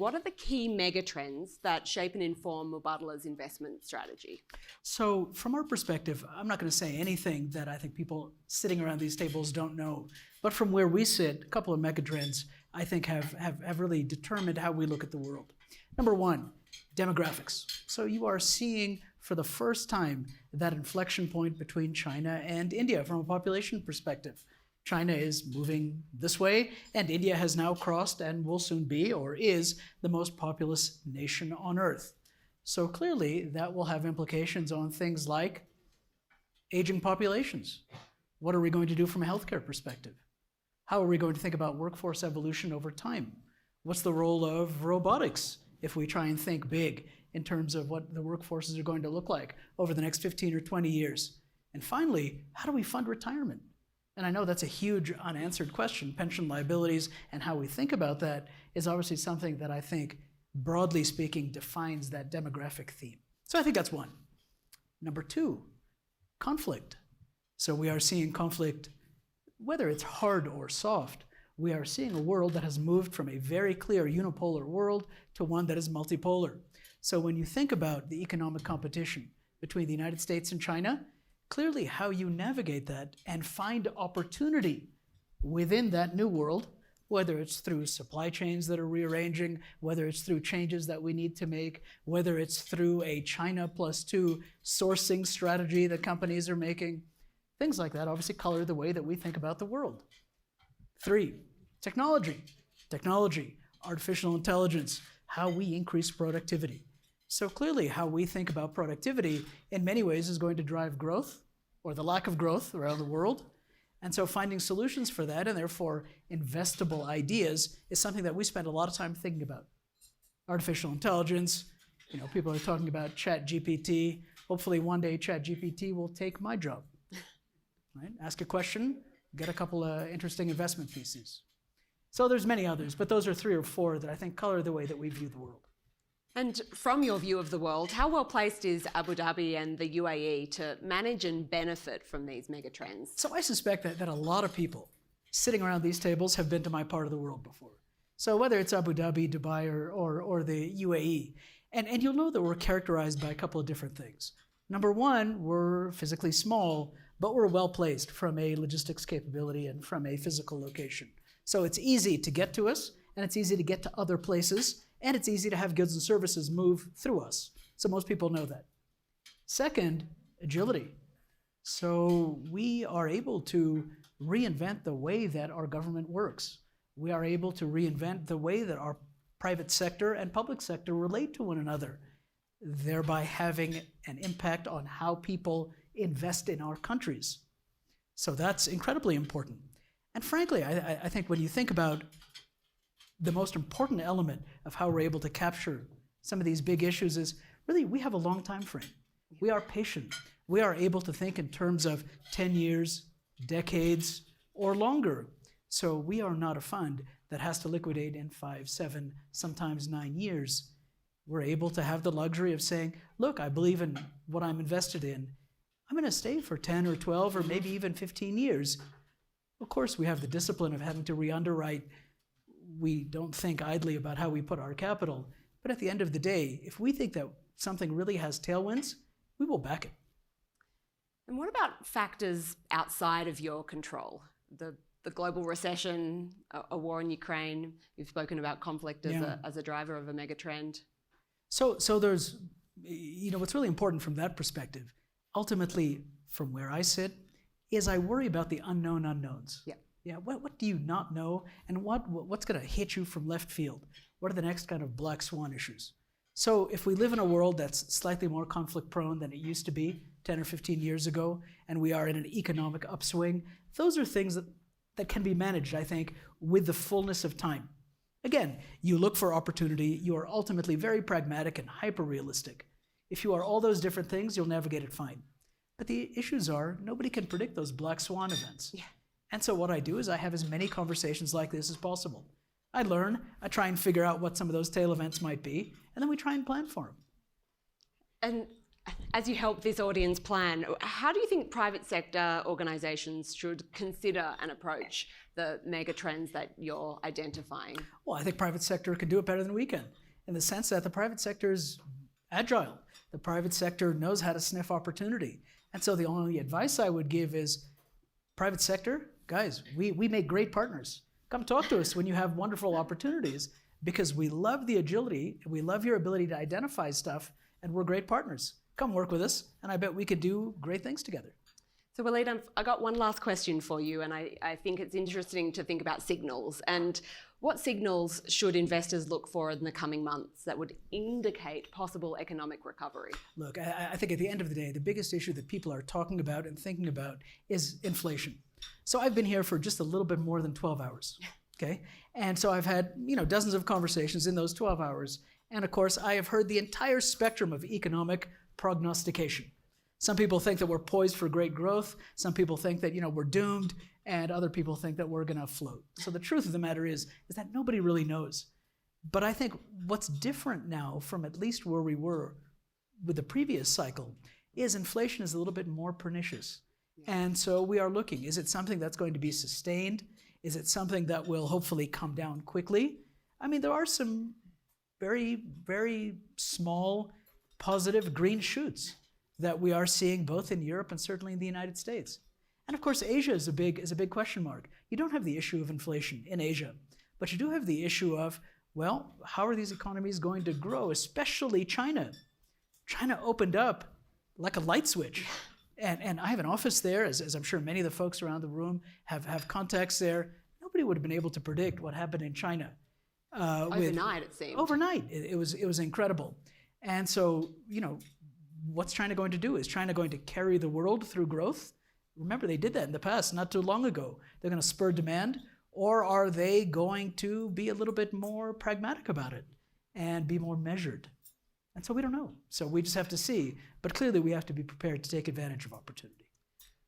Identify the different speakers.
Speaker 1: What are the key megatrends that shape and inform Mubadala's investment strategy?
Speaker 2: So from our perspective, I'm not going to say anything that I think people sitting around these tables don't know. But from where we sit, a couple of megatrends I think have really determined how we look at the world. Number one, demographics. So you are seeing for the first time that inflection point between China and India from a population perspective. China is moving this way, and India has now crossed and will soon be, or is, the most populous nation on Earth. So clearly, that will have implications on things like aging populations. What are we going to do from a healthcare perspective? How are we going to think about workforce evolution over time? What's the role of robotics if we try and think big in terms of what the workforces are going to look like over the next 15 or 20 years? And finally, how do we fund retirement? And I know that's a huge unanswered question. Pension liabilities and how we think about that is obviously something that I think, broadly speaking, defines that demographic theme. So I think that's one. Number two, conflict. So we are seeing conflict, whether it's hard or soft. We are seeing a world that has moved from a very clear unipolar world to one that is multipolar. So when you think about the economic competition between the United States and China, clearly how you navigate that and find opportunity within that new world, whether it's through supply chains that are rearranging, whether it's through changes that we need to make, whether it's through a China +2 sourcing strategy that companies are making, things like that obviously color the way that we think about the world. Three, technology. Technology, artificial intelligence, how we increase productivity. So clearly how we think about productivity in many ways is going to drive growth or the lack of growth around the world. And so finding solutions for that and therefore investable ideas is something that we spend a lot of time thinking about. Artificial intelligence, people are talking about ChatGPT. Hopefully one day ChatGPT will take my job. Right? Ask a question, get a couple of interesting investment theses. So there's many others, but those are three or four that I think color the way that we view the world.
Speaker 1: And from your view of the world, how well placed is Abu Dhabi and the UAE to manage and benefit from these megatrends?
Speaker 2: So I suspect that a lot of people sitting around these tables have been to my part of the world before. So whether it's Abu Dhabi, Dubai, or the UAE, and you'll know that we're characterized by a couple of different things. Number one, we're physically small, but we're well placed from a logistics capability and from a physical location. So it's easy to get to us, and it's easy to get to other places, and it's easy to have goods and services move through us. So most people know that. Second, agility. So we are able to reinvent the way that our government works. We are able to reinvent the way that our private sector and public sector relate to one another, thereby having an impact on how people invest in our countries. So that's incredibly important. And frankly, I think when you think about the most important element of how we're able to capture some of these big issues is really we have a long time frame. We are patient. We are able to think in terms of 10 years, decades, or longer. So we are not a fund that has to liquidate in 5, 7, sometimes 9 years. We're able to have the luxury of saying, look, I believe in what I'm invested in. I'm going to stay for 10 or 12 or maybe even 15 years. Of course, we have the discipline of having to re-underwrite. We don't think idly about how we put our capital. But at the end of the day, if we think that something really has tailwinds, we will back it.
Speaker 1: And what about factors outside of your control? The global recession, a war in Ukraine. You've spoken about conflict as a driver of a megatrend.
Speaker 2: So there's, what's really important from that perspective, ultimately from where I sit, is I worry about the unknown unknowns. Yeah, what do you not know, and what's going to hit you from left field? What are the next kind of black swan issues? So if we live in a world that's slightly more conflict prone than it used to be 10 or 15 years ago, and we are in an economic upswing, those are things that can be managed, I think, with the fullness of time. Again, you look for opportunity, you are ultimately very pragmatic and hyper-realistic. If you are all those different things, you'll navigate it fine. But the issues are, nobody can predict those black swan events.
Speaker 1: Yeah.
Speaker 2: And so what I do is I have as many conversations like this as possible. I learn, I try and figure out what some of those tail events might be, and then we try and plan for them.
Speaker 1: And as you help this audience plan, how do you think private sector organisations should consider and approach the mega trends that you're identifying?
Speaker 2: Well, I think private sector can do it better than we can, in the sense that the private sector is agile. The private sector knows how to sniff opportunity. And so the only advice I would give is, private sector, guys, we make great partners. Come talk to us when you have wonderful opportunities, because we love the agility, we love your ability to identify stuff, and we're great partners. Come work with us, and I bet we could do great things together.
Speaker 1: So Waleed, I got one last question for you, and I think it's interesting to think about signals. And what signals should investors look for in the coming months that would indicate possible economic recovery?
Speaker 2: Look, I think at the end of the day, the biggest issue that people are talking about and thinking about is inflation. So I've been here for just a little bit more than 12 hours, okay? And so I've had, dozens of conversations in those 12 hours. And of course, I have heard the entire spectrum of economic prognostication. Some people think that we're poised for great growth. Some people think that, we're doomed. And other people think that we're going to float. So the truth of the matter is that nobody really knows. But I think what's different now from at least where we were with the previous cycle is inflation is a little bit more pernicious. And so we are looking, is it something that's going to be sustained? Is it something that will hopefully come down quickly? I mean, there are some very, very small positive green shoots that we are seeing both in Europe and certainly in the United States. And of course, Asia is a big question mark. You don't have the issue of inflation in Asia, but you do have the issue of, well, how are these economies going to grow, especially China? China opened up like a light switch. And I have an office there, as I'm sure many of the folks around the room have contacts there. Nobody would have been able to predict what happened in China.
Speaker 1: Overnight, it seemed.
Speaker 2: Overnight. It was incredible. And so, what's China going to do? Is China going to carry the world through growth? Remember, they did that in the past, not too long ago. They're going to spur demand, or are they going to be a little bit more pragmatic about it and be more measured? And so we don't know. So we just have to see. But clearly, we have to be prepared to take advantage of opportunity.